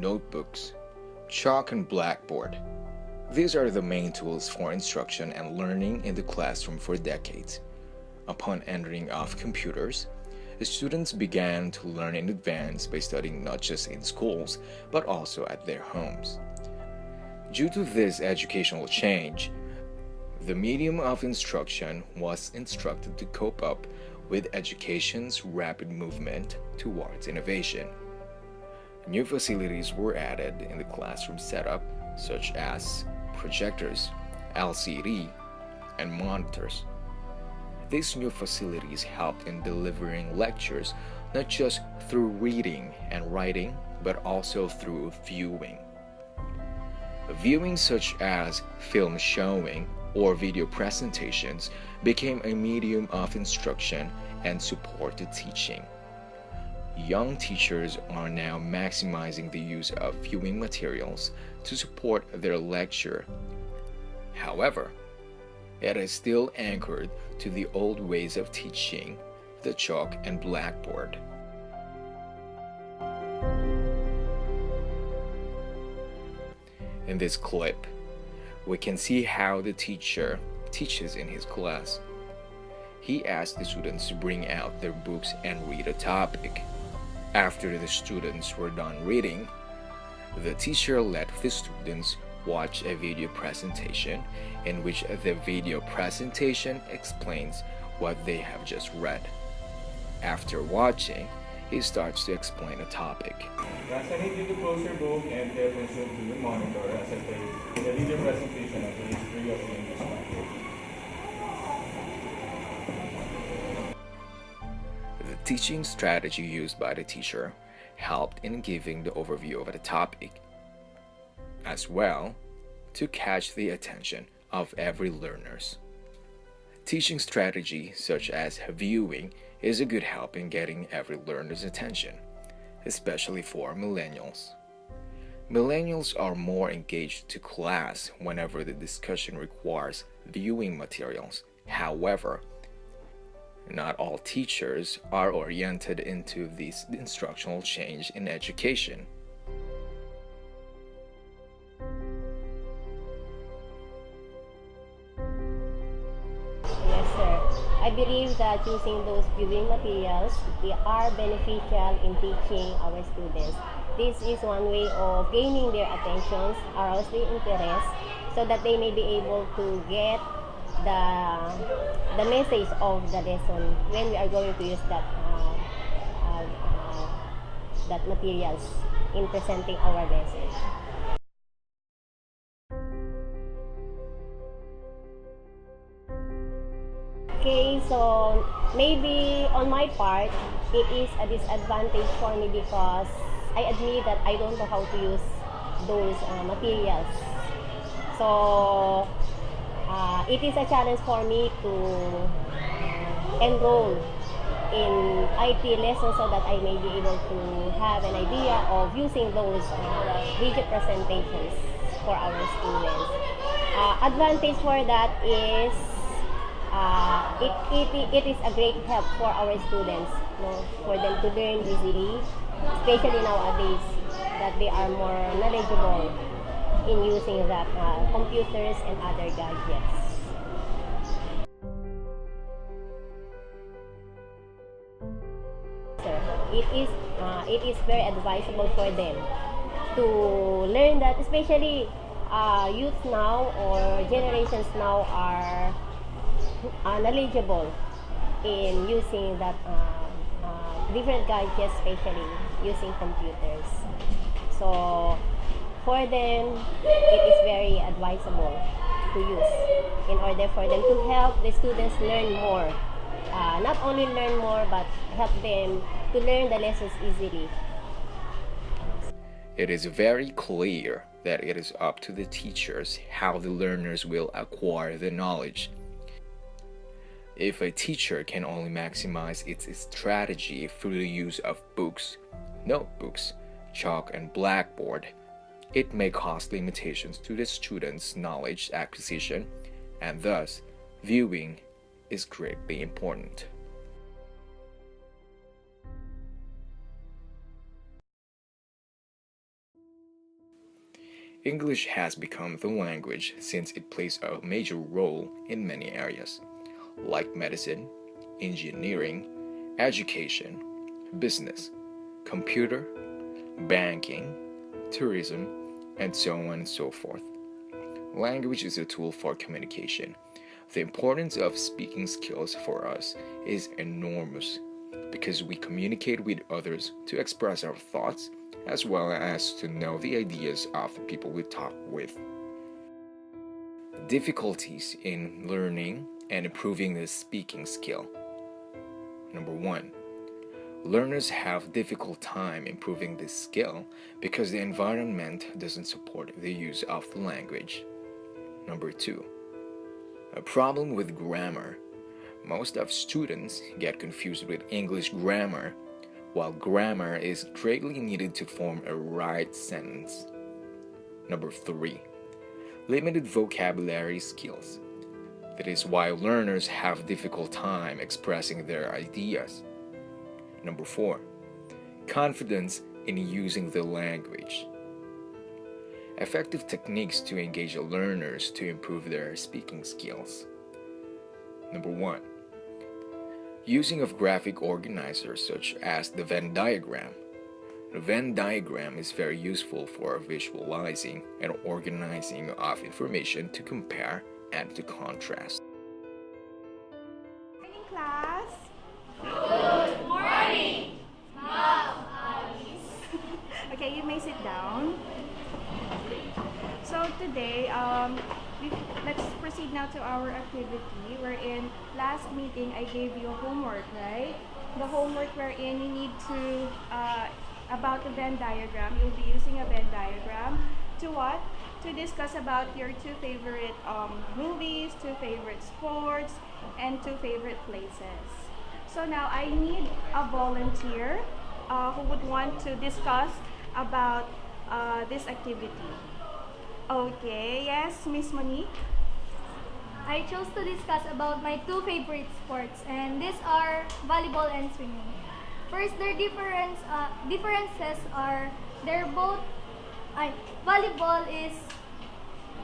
notebooks, chalk and blackboard. These are the main tools for instruction and learning in the classroom for decades. Upon entering of computers, the students began to learn in advance by studying not just in schools, but also at their homes. Due to this educational change, the medium of instruction was instructed to cope up with education's rapid movement towards innovation. New facilities were added in the classroom setup, such as projectors, LCD, and monitors. These new facilities helped in delivering lectures not just through reading and writing, but also through viewing. Viewing such as film showing or video presentations became a medium of instruction and support to teaching. Young teachers are now maximizing the use of viewing materials to support their lecture. However, it is still anchored to the old ways of teaching, the chalk and blackboard. In this clip, we can see how the teacher teaches in his class. He asked the students to bring out their books and read a topic. After the students were done reading, the teacher let the students watch a video presentation in which the video presentation explains what they have just read. After watching, he starts to explain a topic. Guys, I need you to close your book and pay attention to the monitor as I take the video presentation of the history of the English language. The teaching strategy used by the teacher helped in giving the overview of the topic, as well to catch the attention of every learners. Teaching strategy such as viewing is a good help in getting every learner's attention, especially for millennials. Millennials are more engaged to class whenever the discussion requires viewing materials. However, not all teachers are oriented into this instructional change in education. Yes, sir. I believe that using those viewing materials, they are beneficial in teaching our students. This is one way of gaining their attentions, arouse their interest, so that they may be able to get the message of the lesson when we are going to use that materials in presenting our message. Okay, so maybe on my part, it is a disadvantage for me because I admit that I don't know how to use those materials. So it is a challenge for me to enroll in IT lessons so that I may be able to have an idea of using those video presentations for our students. Advantage for that is it is a great help for our students, for them to learn easily, especially nowadays that they are more knowledgeable in using that computers and other gadgets. It is very advisable for them to learn that, especially youth now or generations now are knowledgeable in using that different gadgets, especially using computers. So for them, it is very advisable to use in order for them to help the students learn more. Not only learn more, but help them to learn the lessons easily. It is very clear that it is up to the teachers how the learners will acquire the knowledge. If a teacher can only maximize its strategy through the use of books, notebooks, chalk, and blackboard, it may cause limitations to the student's knowledge acquisition, and thus, viewing is greatly important. English has become the language since it plays a major role in many areas, like medicine, engineering, education, business, computer, banking, tourism, and so on and so forth. Language is a tool for communication. The importance of speaking skills for us is enormous because we communicate with others to express our thoughts as well as to know the ideas of the people we talk with. Difficulties in learning and improving the speaking skill. Number 1. Learners have difficult time improving this skill because the environment doesn't support the use of the language. Number 2. A problem with grammar. Most of students get confused with English grammar, while grammar is greatly needed to form a right sentence. Number 3. Limited vocabulary skills. That is why learners have difficult time expressing their ideas. Number 4. Confidence in using the language. Effective techniques to engage learners to improve their speaking skills. Number 1. Using of graphic organizers such as the Venn diagram. The Venn diagram is very useful for visualizing and organizing of information to compare and to contrast. Good morning, class. Good morning, Ma'am Alice. Okay, you may sit down. So today, let's proceed now to our activity. Wherein last meeting I gave you homework, right? The homework wherein you need to about the Venn diagram. You'll be using a Venn diagram to what? To discuss about your two favorite movies, two favorite sports, and two favorite places. So now I need a volunteer who would want to discuss about this activity. Okay, yes, Miss Monique. I chose to discuss about my two favorite sports, and these are volleyball and swimming. First, their differences are they're both. Volleyball is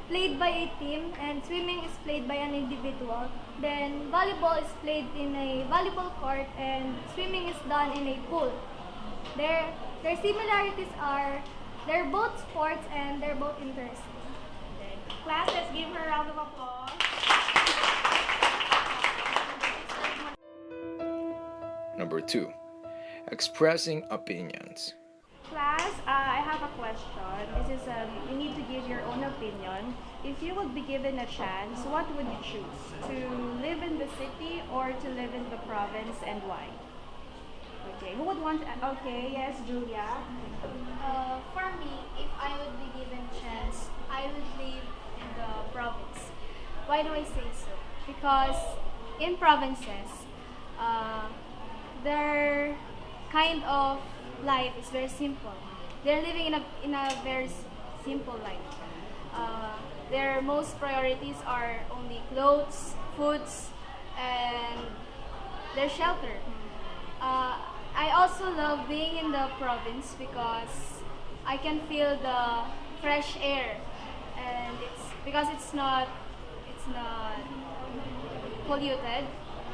played by a team, and swimming is played by an individual. Then volleyball is played in a volleyball court, and swimming is done in a pool. Their similarities are they're both sports and they're both interesting. Class, let's give her a round of applause. Number 2. Expressing opinions. Class, I have a question. This is you need to give your own opinion. If you would be given a chance, what would you choose? To live in the city or to live in the province, and why? Okay, who would want? Okay, yes, Julia. For me, if I would be given chance, I would live in the province. Why do I say so? Because in provinces, their kind of life is very simple. They're living in a very simple life. Their most priorities are only clothes, foods, and their shelter. I also love being in the province because I can feel the fresh air, and it's not polluted,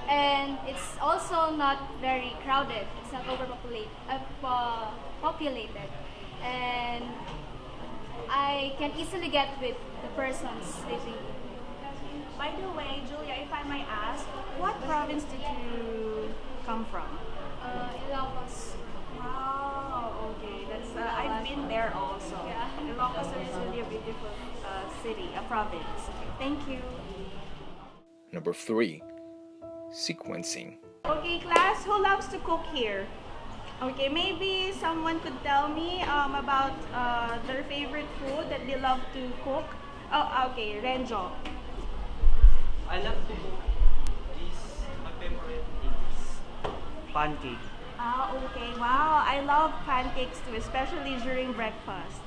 and it's also not very crowded. It's not populated, and I can easily get with the persons living. By the way, Julia, if I might ask, what province did you come from? Ilocos. Wow, okay. That's I've been there also. Yeah. Ilocos is really a beautiful city, a province. Thank you. Number 3. Sequencing. Okay, class, who loves to cook here? Okay, maybe someone could tell me about their favorite food that they love to cook. Oh, okay, Renjo. I love to cook. My favorite is pancake. Ah, okay. Wow, I love pancakes too, especially during breakfast.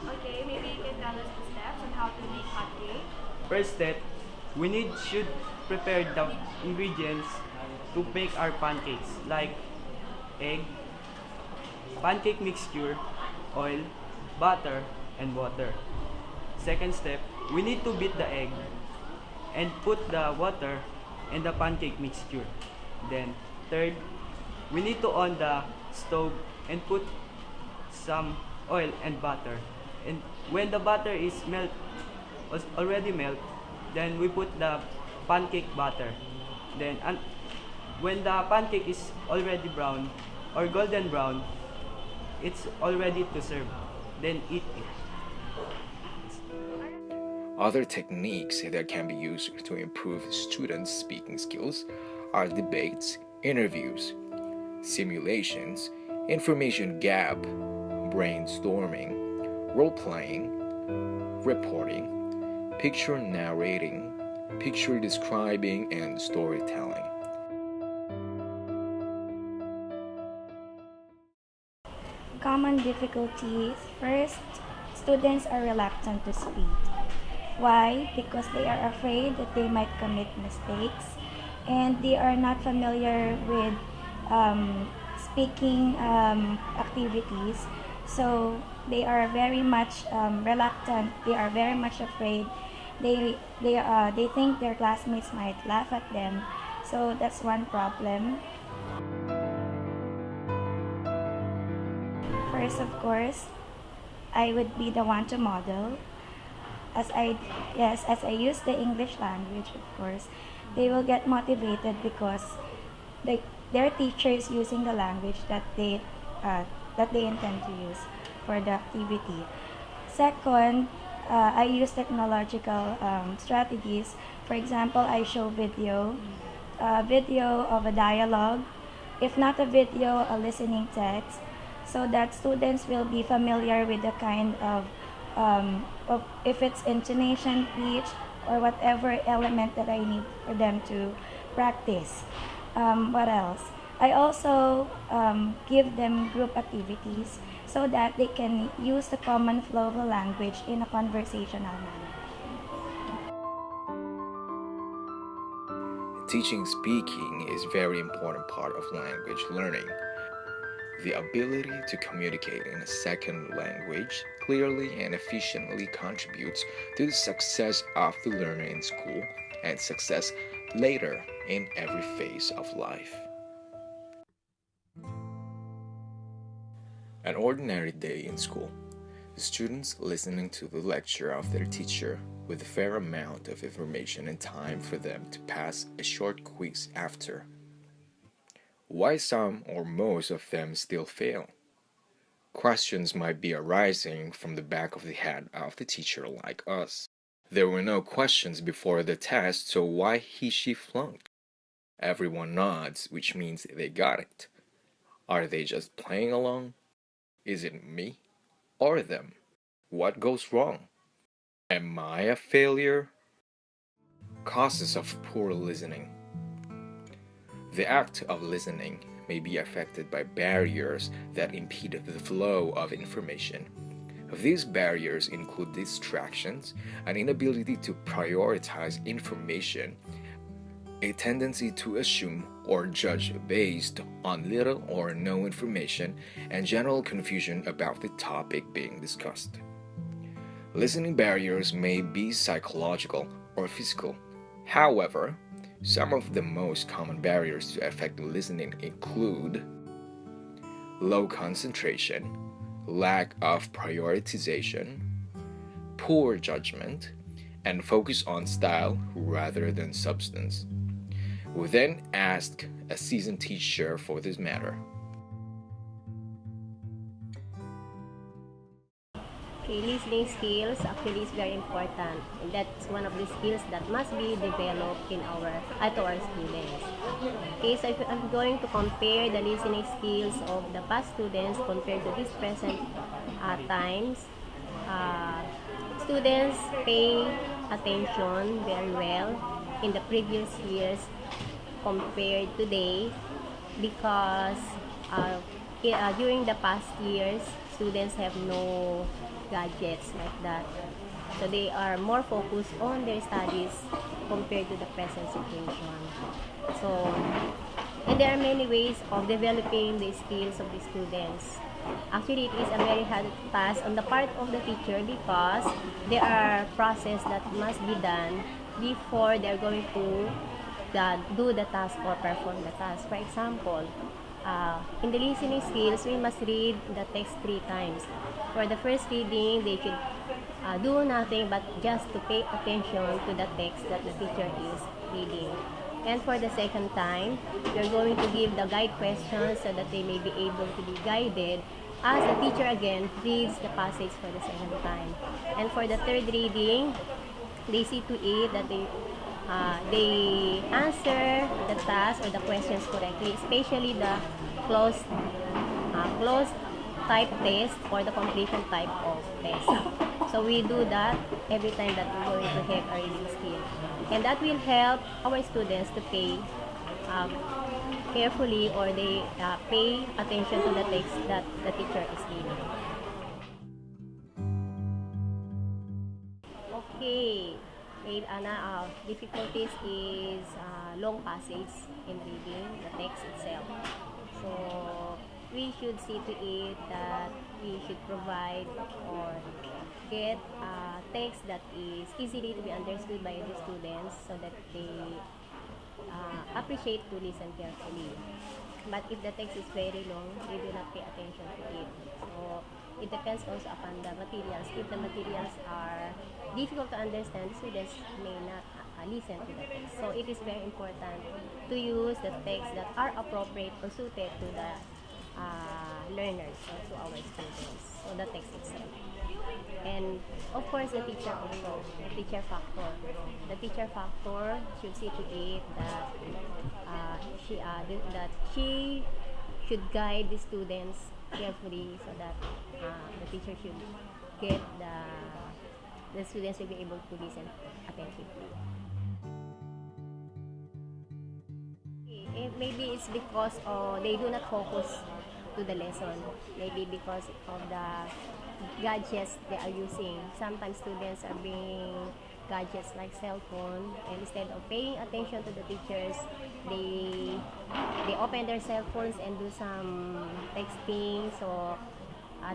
Okay, maybe you can tell us the steps on how to make pancake. First step, should prepare the ingredients to make our pancakes, like egg, pancake mixture, oil, butter, and water. Second step, we need to beat the egg and put the water and the pancake mixture. Then third, we need to on the stove and put some oil and butter. And when the butter is already melt, then we put the pancake batter. Then when the pancake is already brown or golden brown, it's all ready to serve. Then eat it. Other techniques that can be used to improve students' speaking skills are debates, interviews, simulations, information gap, brainstorming, role-playing, reporting, picture narrating, picture describing, and storytelling. Common difficulties. First, students are reluctant to speak. Why? Because they are afraid that they might commit mistakes and they are not familiar with speaking activities. So they are very much reluctant. They are very much afraid. They think their classmates might laugh at them. So that's one problem. First, of course, I would be the one to model. As I use the English language, of course, they will get motivated because their teacher is using the language that they intend to use for the activity. Second, I use technological strategies. For example, I show video of a dialogue, if not a video, a listening text, so that students will be familiar with the kind of if it's intonation, pitch, or whatever element that I need for them to practice. What else? I also give them group activities so that they can use the common flow of the language in a conversational manner. Teaching speaking is a very important part of language learning. The ability to communicate in a second language clearly and efficiently contributes to the success of the learner in school and success later in every phase of life. An ordinary day in school. The students listening to the lecture of their teacher with a fair amount of information and time for them to pass a short quiz after. Why some or most of them still fail? Questions might be arising from the back of the head of the teacher like us. There were no questions before the test, so why she flunked? Everyone nods, which means they got it. Are they just playing along? Is it me or them? What goes wrong? Am I a failure? Causes of poor listening. The act of listening may be affected by barriers that impede the flow of information. These barriers include distractions, an inability to prioritize information, a tendency to assume or judge based on little or no information, and general confusion about the topic being discussed. Listening barriers may be psychological or physical. However, some of the most common barriers to effective listening include low concentration, lack of prioritization, poor judgment, and focus on style rather than substance. We then asked a seasoned teacher for this matter. Okay, listening skills actually is very important. And that's one of the skills that must be developed to our students. Okay, so if I'm going to compare the listening skills of the past students compared to this present times, students pay attention very well in the previous years compared today because during the past years, students have no gadgets like that. So they are more focused on their studies compared to the present situation. So, and there are many ways of developing the skills of the students. Actually, it is a very hard task on the part of the teacher because there are processes that must be done before they're going to do the task or perform the task. For example, in the listening skills, we must read the text 3 times. For the first reading, they should do nothing but just to pay attention to the text that the teacher is reading. And for the second time, you're going to give the guide questions so that they may be able to be guided as the teacher again reads the passage for the second time. And for the third reading, they see to it that they answer the task or the questions correctly, especially the closed type test or the completion type of test. So we do that every time that we're going to have a reading skill. And that will help our students to pay carefully, or they pay attention to the text that the teacher is reading. Okay, difficulties is long passage in reading the text itself. So we should see to it that we should provide or get text that is easily to be understood by the students so that they appreciate to listen carefully. But if the text is very long, they do not pay attention to it. So it depends also upon the materials. If the materials are difficult to understand, students may not listen to the text. So it is very important to use the texts that are appropriate or suited to the learners or to our students. So the text itself. And of course, the teacher also, the teacher factor. The teacher factor should see to it that she should guide the students carefully so that the teacher should get the students will be able to listen attentively. Maybe it's because they do not focus to the lesson. Maybe because of the gadgets they are using. Sometimes students are bringing gadgets like cell phone, and instead of paying attention to the teachers, they open their cell phones and do some texting. So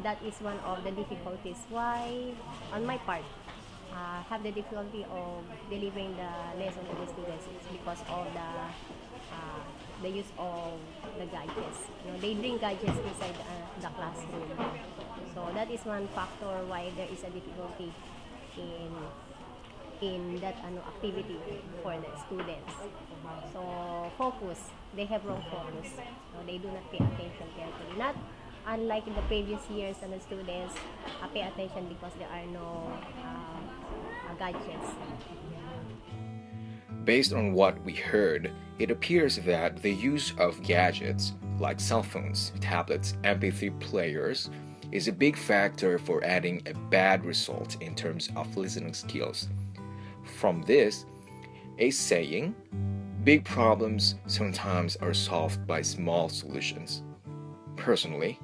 that is one of the difficulties. Why, on my part, have the difficulty of delivering the lesson to the students is because of the use of the gadgets. They bring gadgets inside the classroom. So that is one factor why there is a difficulty in that activity for the students. So focus, they have wrong focus. They do not pay attention carefully. Not unlike in the previous years, the students pay attention because there are no gadgets. Based on what we heard, it appears that the use of gadgets like cell phones, tablets, MP3 players is a big factor for adding a bad result in terms of listening skills. From this, a saying, big problems sometimes are solved by small solutions. Personally,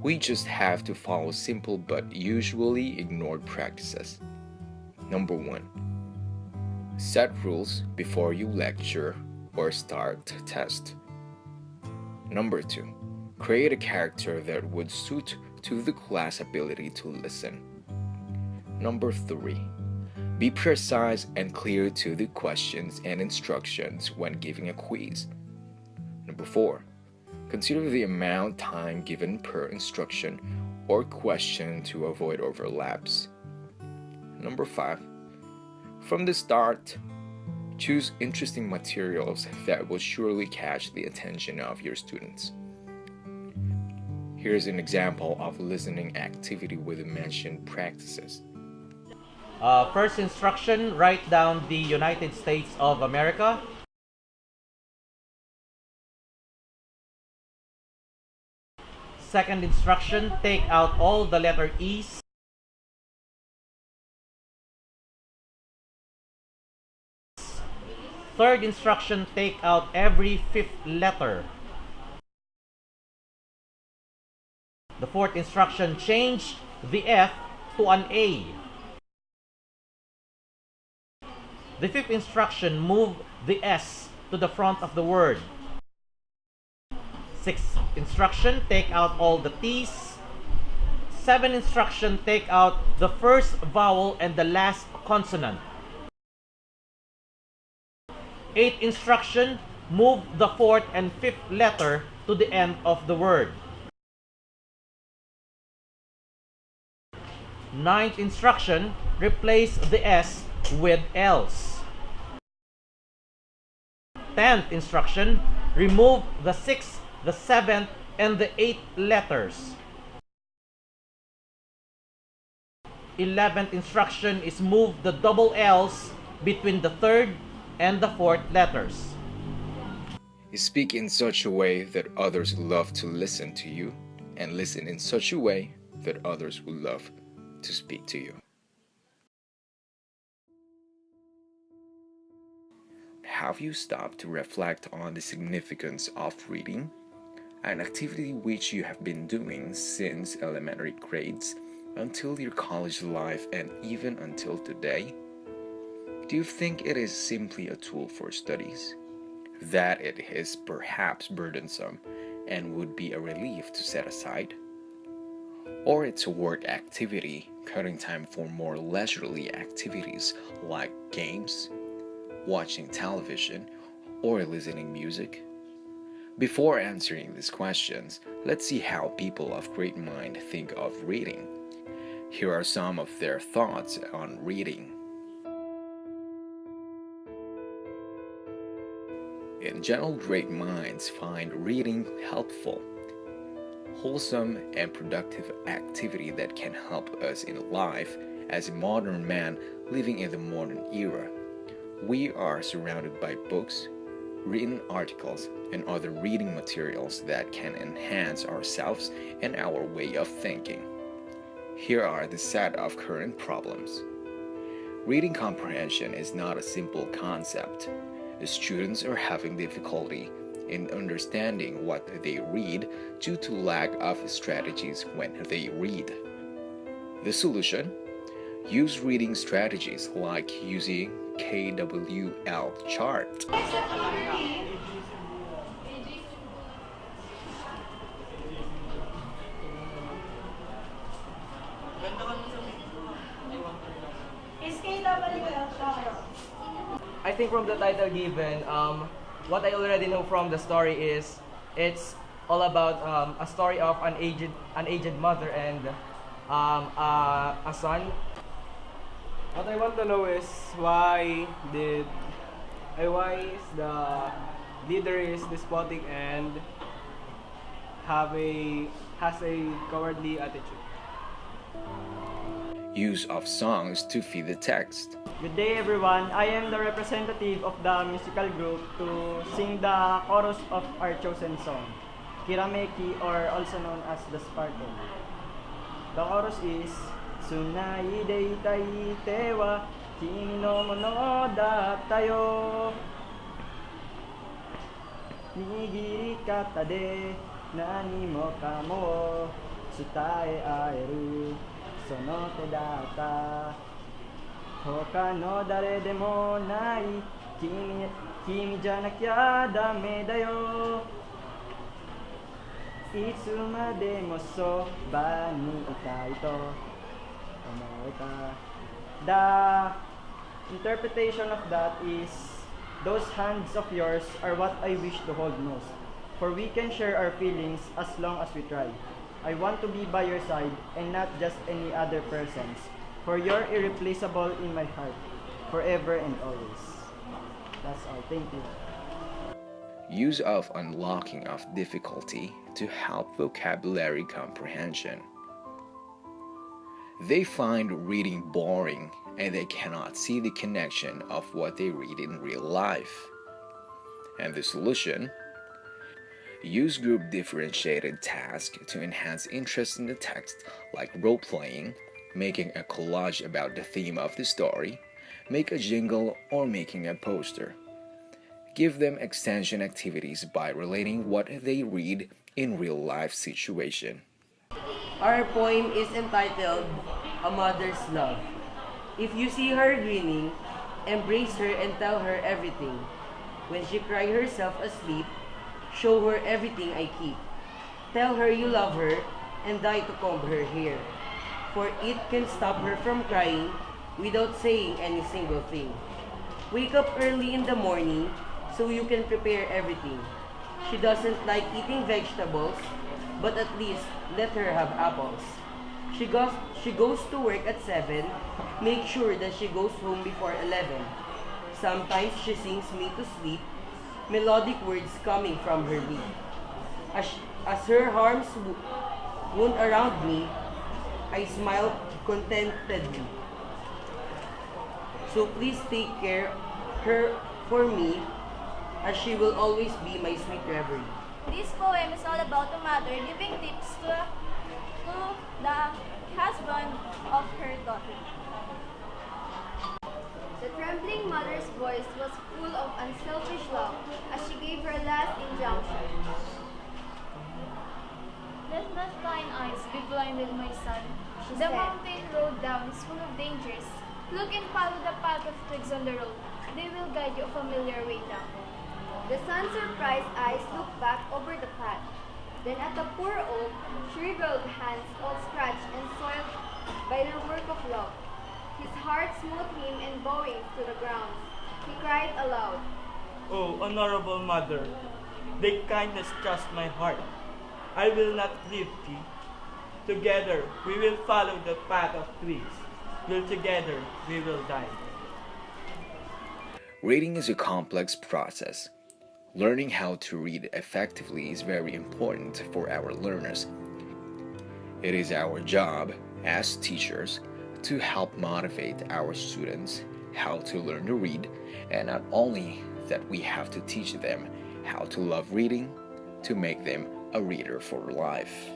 we just have to follow simple but usually ignored practices. Number 1. Set rules before you lecture or start a test. Number 2. Create a character that would suit to the class ability to listen. Number 3. Be precise and clear to the questions and instructions when giving a quiz. Number 4. Consider the amount of time given per instruction or question to avoid overlaps. Number 5. From the start, choose interesting materials that will surely catch the attention of your students. Here's an example of listening activity with the mentioned practices. First instruction, write down the United States of America. Second instruction, take out all the letter E's. Third instruction, take out every fifth letter. The fourth instruction, change the F to an A. The fifth instruction, move the S to the front of the word. 6 instruction, take out all the T's. 7 instruction, take out the first vowel and the last consonant. 8 instruction, move the 4th and 5th letter to the end of the word. 9th instruction, replace the S with L's. 10th instruction, remove the 6th, the 7th, and the 8th letters. 11th instruction is move the double L's between the 3rd and the 4th letters. Speak in such a way that others love to listen to you, and listen in such a way that others will love to speak to you. Have you stopped to reflect on the significance of reading, an activity which you have been doing since elementary grades until your college life and even until today? Do you think it is simply a tool for studies? That it is perhaps burdensome and would be a relief to set aside? Or it's a work activity, cutting time for more leisurely activities like games, watching television, or listening music? Before answering these questions, let's see how people of great mind think of reading. Here are some of their thoughts on reading. In general, great minds find reading helpful, wholesome, and productive activity that can help us in life as a modern man living in the modern era. We are surrounded by books, written articles, and other reading materials that can enhance ourselves and our way of thinking. Here are the set of current problems. Reading comprehension is not a simple concept. The students are having difficulty in understanding what they read due to lack of strategies when they read. The solution? Use reading strategies like using KWL chart. I think from the title given, what I already know from the story is it's all about a story of an aged mother and a son. What I want to know is why is the leader is despotic and has a cowardly attitude. Use of songs to feed the text. Good day everyone, I am the representative of the musical group to sing the chorus of our chosen song, Kirameki, or also known as the Sparkle. The chorus is Sunai deitai te wa kimi no mono datta yo, Nigiri kata de nani mo kamo tsutae aeru sono te datta, Hoka no dare demo nai kimi janakya dame da yo, Itsumade mo soba ni itai to omoeta. The interpretation of that is, those hands of yours are what I wish to hold most, for we can share our feelings as long as we try. I want to be by your side and not just any other person's, for you're irreplaceable in my heart, forever and always. That's all. Thank you. Use of unlocking of difficulty to help vocabulary comprehension. They find reading boring and they cannot see the connection of what they read in real life. And the solution? Use group differentiated tasks to enhance interest in the text, like role-playing, making a collage about the theme of the story, make a jingle, or making a poster. Give them extension activities by relating what they read in real-life situation. Our poem is entitled A Mother's Love. If you see her grinning, embrace her and tell her everything. When she cry herself asleep, Show her everything I keep. Tell her you love her and die to comb her hair. For it can stop her from crying without saying any single thing. Wake up early in the morning so you can prepare everything. She doesn't like eating vegetables, but at least let her have apples. She goes to work at 7. Make sure that she goes home before 11. Sometimes she sings me to sleep, melodic words coming from her lip. As her arms wound around me, I smile contentedly. So please take care her for me, as she will always be my sweet reverie. This poem is all about a mother giving tips to the husband of her daughter. The trembling mother's voice was full of unselfish love as she gave her last injunction. Let not thine eyes be blinded, my son. She The said. mountain road down is full of dangers. Look and follow the path of twigs on the road. They will guide you a familiar way down. The son's surprised eyes looked back over the path. Then at the poor oak, shriveled hands all scratched and soiled by their work of love. His heart smote him and bowing to the ground, he cried aloud, Oh, honorable mother, thy kindness trust my heart. I will not leave thee. Together we will follow the path of twigs. Till together we will die. Reading is a complex process. Learning how to read effectively is very important for our learners. It is our job as teachers to help motivate our students how to learn to read, and not only that, we have to teach them how to love reading to make them a reader for life.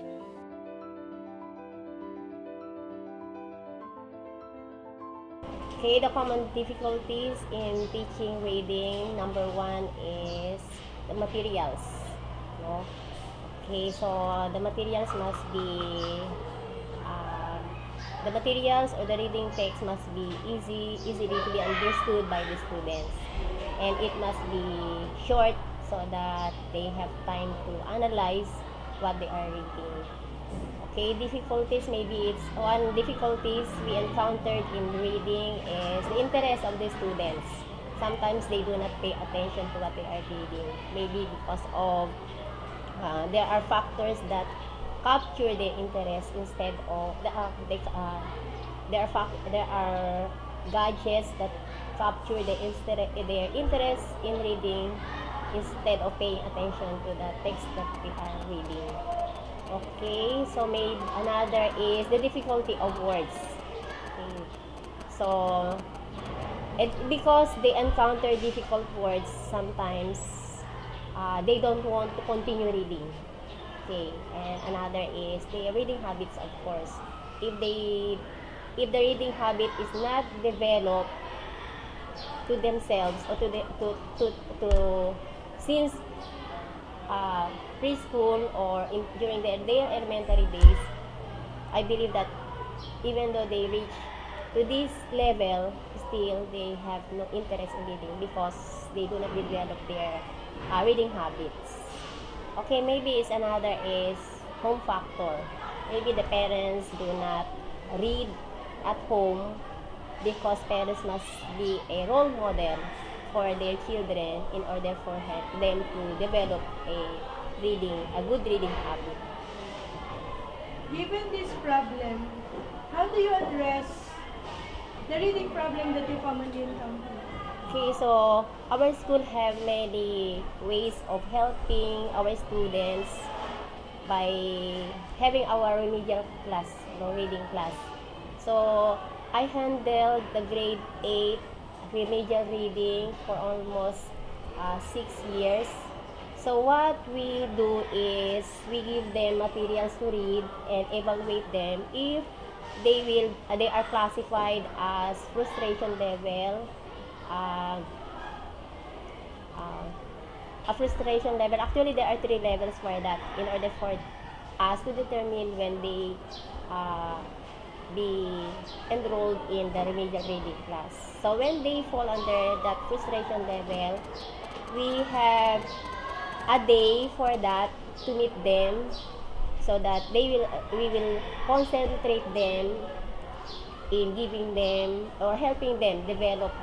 Okay, the common difficulties in teaching reading, number one is the materials. No? Okay, so the materials must be, the materials or the reading text must be easily to be understood by the students. And it must be short so that they have time to analyze what they are reading. Okay, difficulties, maybe it's one difficulties we encountered in reading is the interest of the students. Sometimes they do not pay attention to what they are reading, maybe because of there are factors that capture their interest instead of there are gadgets that capture their interest in reading instead of paying attention to the text that we are reading. Okay, so maybe another is the difficulty of words. Okay. So, because they encounter difficult words, sometimes they don't want to continue reading. Okay, and another is the reading habits, of course. If the reading habit is not developed to themselves or since preschool or during their elementary days, I believe that even though they reach to this level, still they have no interest in reading because they do not develop their reading habits. Okay, maybe it's another is home factor. Maybe the parents do not read at home because parents must be a role model for their children in order for them to develop a good reading habit. Given this problem, how do you address the reading problem that you commonly encounter? Okay, so our school have many ways of helping our students by having our remedial class, reading class. So I handled the grade 8 remedial reading for almost 6 years. So what we do is we give them materials to read and evaluate them if they are classified as frustration level, a frustration level. Actually, there are 3 levels for that in order for us to determine when they be enrolled in the remedial reading class. So when they fall under that frustration level, we have a day for that to meet them so that we will concentrate them in giving them or helping them develop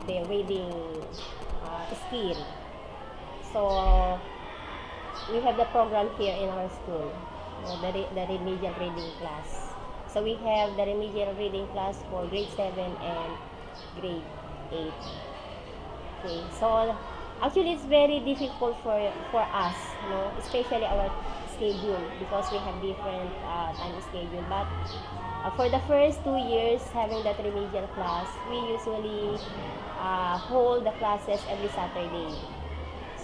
their reading skill. So we have the program here in our school, the remedial reading class. So we have the remedial reading class for grade 7 and grade 8. Okay, so actually it's very difficult for us, especially our schedule, because we have different time schedule. But for the first 2 years having that remedial class, we usually hold the classes every Saturday.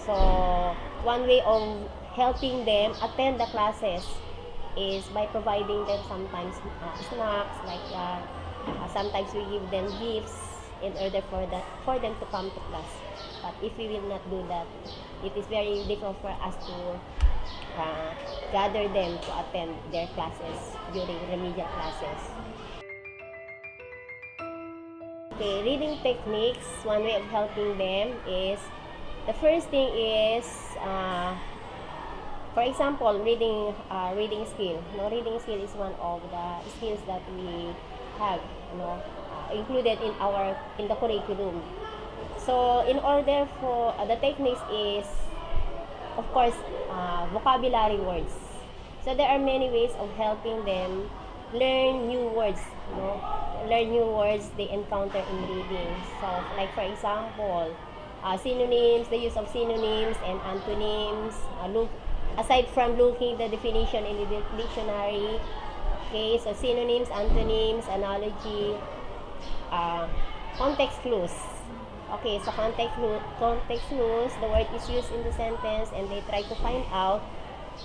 So one way of helping them attend the classes is by providing them sometimes snacks like that. Sometimes we give them gifts in order for them to come to class. But if we will not do that, it is very difficult for us to gather them to attend their classes during remedial classes. Okay, reading techniques, one way of helping them is, the first thing is, for example, reading skill. Reading skill is one of the skills that we have, included in the curriculum. So, in order for the techniques is, of course, vocabulary words. So there are many ways of helping them learn new words. Learn new words they encounter in reading. So, like for example, synonyms, the use of synonyms and antonyms. Aside from looking the definition in the dictionary, okay, so synonyms, antonyms, analogy, context clues. Okay, so context clues, the word is used in the sentence and they try to find out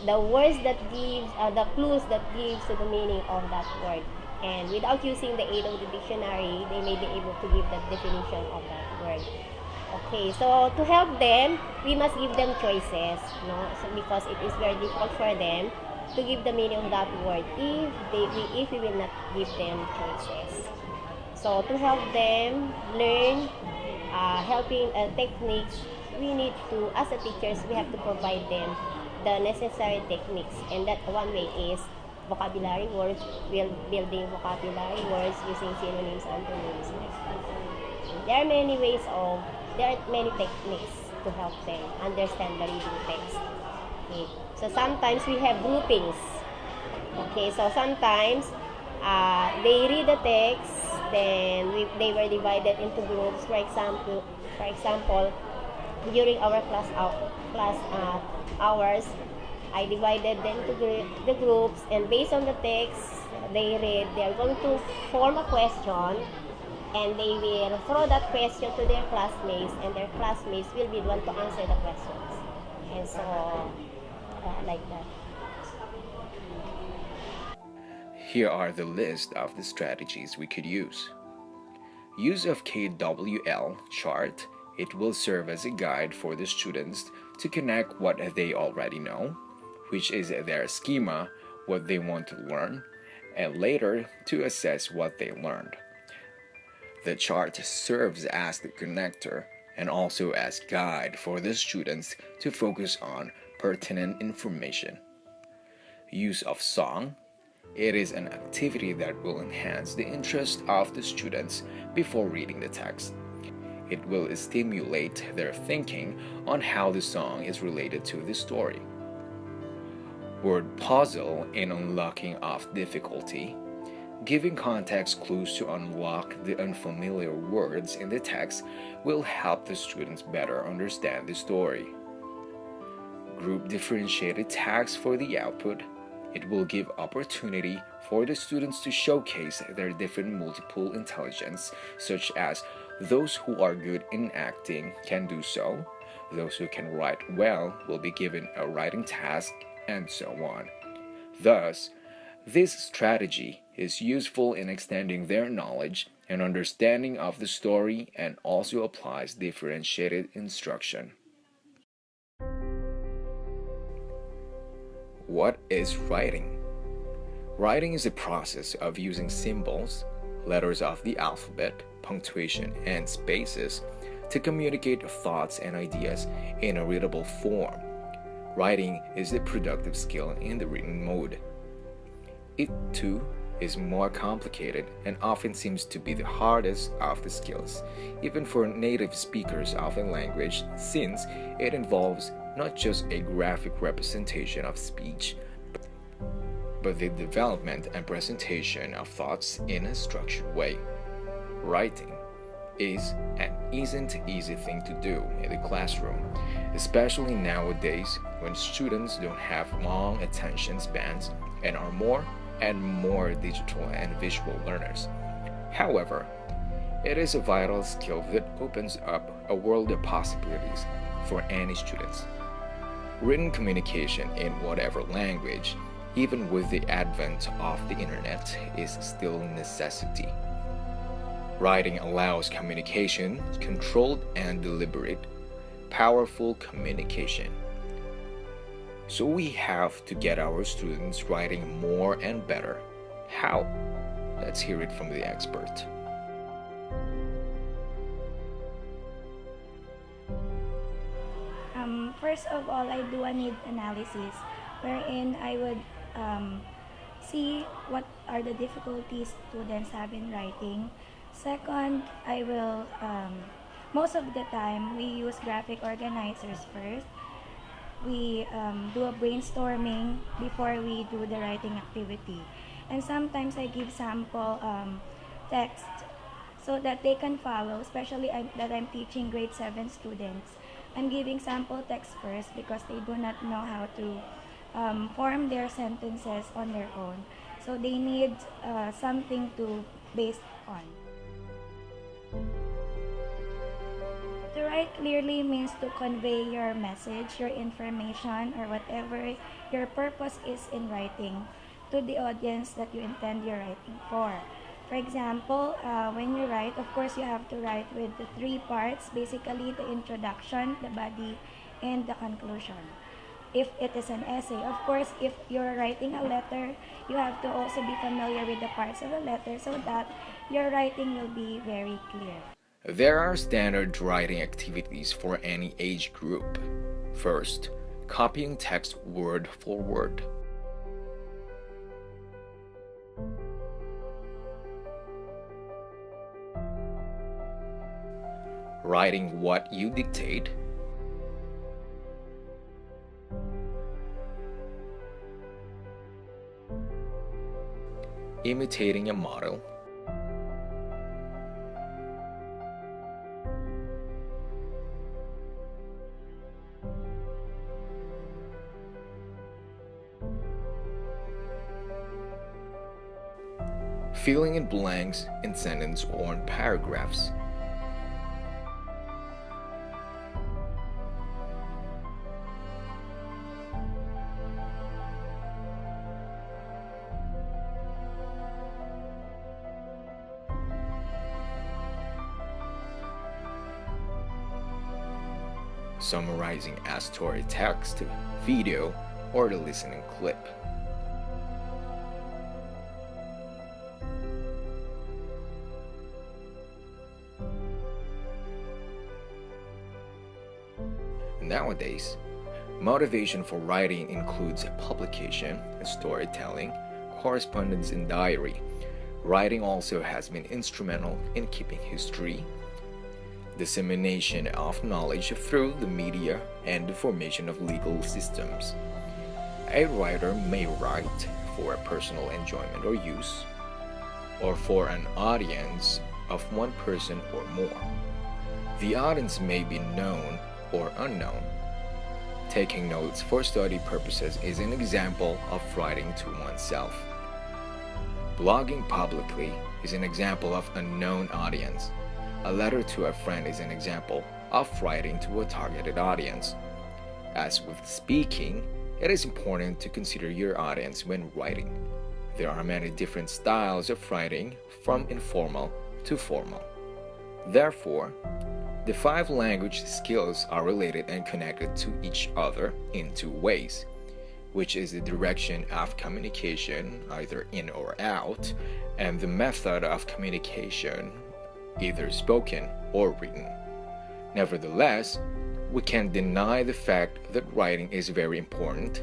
the words that gives, the clues that gives to the meaning of that word. And without using the aid of the dictionary, they may be able to give the definition of that word. Okay, so to help them, we must give them choices, so because it is very difficult for them to give the meaning of that word if we will not give them choices. So to help them learn helping techniques, we need to, as a teachers, we have to provide them the necessary techniques, and that one way is vocabulary words, building vocabulary words using synonyms, antonyms. There are many techniques to help them understand the reading text. Okay. So sometimes we have groupings. Okay, so sometimes they read the text, then they were divided into groups. For example, during our class hours, I divided them to the groups, and based on the text they read, they are going to form a question, and they will throw that question to their classmates, and their classmates will be the one to answer the questions. And so, like that. Here are the list of the strategies we could use. Use of KWL chart. It will serve as a guide for the students to connect what they already know, which is their schema, what they want to learn, and later to assess what they learned. The chart serves as the connector and also as guide for the students to focus on pertinent information. Use of song. It is an activity that will enhance the interest of the students before reading the text. It will stimulate their thinking on how the song is related to the story. Word puzzle in unlocking of difficulty. Giving context clues to unlock the unfamiliar words in the text will help the students better understand the story. Group differentiated tags for the output. It will give opportunity for the students to showcase their different multiple intelligence, such as those who are good in acting can do so, those who can write well will be given a writing task, and so on. Thus, this strategy is useful in extending their knowledge and understanding of the story and also applies differentiated instruction. What is writing? Writing is a process of using symbols, letters of the alphabet, punctuation, and spaces to communicate thoughts and ideas in a readable form. Writing is a productive skill in the written mode. It too is more complicated and often seems to be the hardest of the skills, even for native speakers of a language, since it involves not just a graphic representation of speech, but the development and presentation of thoughts in a structured way. Writing is and isn't an easy thing to do in the classroom, especially nowadays when students don't have long attention spans and are more and more digital and visual learners. However, it is a vital skill that opens up a world of possibilities for any students. Written communication in whatever language, even with the advent of the internet, is still a necessity. Writing allows communication, controlled and deliberate, powerful communication. So we have to get our students writing more and better. How? Let's hear it from the expert. First of all, I do a need analysis wherein I would see what are the difficulties students have in writing. Second, I will, most of the time, we use graphic organizers first. We do a brainstorming before we do the writing activity. And sometimes I give sample text so that they can follow, especially that I'm teaching grade 7 students. I'm giving sample text first because they do not know how to form their sentences on their own. So they need something to base on. To write clearly means to convey your message, your information, or whatever your purpose is in writing to the audience that you intend your writing for. For example, when you write, of course, you have to write with the 3 parts, basically the introduction, the body, and the conclusion. If it is an essay, of course, if you're writing a letter, you have to also be familiar with the parts of the letter so that your writing will be very clear. There are standard writing activities for any age group. First, copying text word for word. Writing what you dictate. Imitating a model. Filling in blanks in sentence or in paragraphs. Summarizing a story text, video, or the listening clip. Nowadays, motivation for writing includes publication, storytelling, correspondence, and diary. Writing also has been instrumental in keeping history, dissemination of knowledge through the media, and the formation of legal systems. A writer may write for personal enjoyment or use, or for an audience of one person or more. The audience may be known or unknown. Taking notes for study purposes is an example of writing to oneself. Blogging publicly is an example of a known audience. A letter to a friend is an example of writing to a targeted audience. As with speaking, it is important to consider your audience when writing. There are many different styles of writing, from informal to formal. Therefore, the 5 language skills are related and connected to each other in 2 ways, which is the direction of communication, either in or out, and the method of communication, either spoken or written. Nevertheless, we can't deny the fact that writing is very important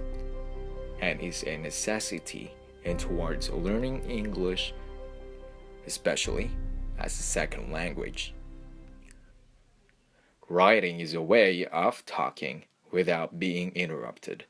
and is a necessity in towards learning English, especially as a second language. Writing is a way of talking without being interrupted.